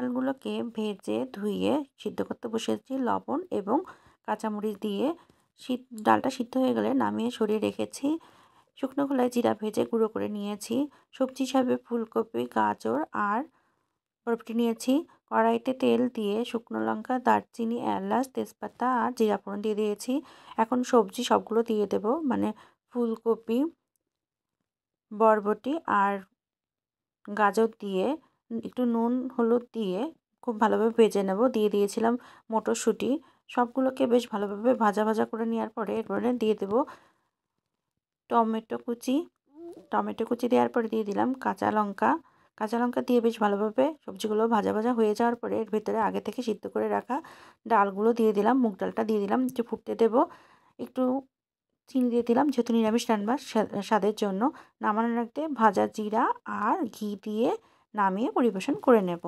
ডালগুলোকে ভেজে ধুয়ে সিদ্ধ করতে বসিয়েছি লবণ এবং কাঁচামরিচ দিয়ে। ডালটা সিদ্ধ হয়ে গেলে নামিয়ে সরিয়ে রেখেছি। শুকনো খোলায় জিরা ভেজে গুঁড়ো করে নিয়েছি। সবজি হিসাবে ফুলকপি, গাজর আর বরবটি নিয়েছি। কড়াইতে তেল দিয়ে শুকনো লঙ্কা, দারচিনি, এলাচ, তেজপাতা আর জিরা ফোড়ন দিয়ে দিয়েছি। এখন সবজি সবগুলো দিয়ে দেব, মানে ফুলকপি, বরবটি আর গাজর দিয়ে একটু নুন হলুদ দিয়ে খুব ভালোভাবে ভেজে নেব। দিয়ে দিয়েছিলাম মটরশুঁটি। সবগুলোকে বেশ ভালোভাবে ভাজা ভাজা করে নেওয়ার পরে এরপরে দিয়ে দেব টমেটো কুচি। টমেটো কুচি দেওয়ার পরে দিয়ে দিলাম কাঁচা লঙ্কা। কাঁচা লঙ্কা দিয়ে বেশ ভালোভাবে সবজিগুলো ভাজা ভাজা হয়ে যাওয়ার পরে এর ভেতরে আগে থেকে সিদ্ধ করে রাখা ডালগুলো দিয়ে দিলাম। মুগ ডালটা দিয়ে দিলাম, একটু ফুটতে দেব। একটু চিনি দিয়ে দিলাম, যেহেতু নিরামিষ রান্না স্বাদের জন্য। নামানোর আগে ভাজা জিরা আর ঘি দিয়ে নামিয়ে পরিবেশন করে নেব।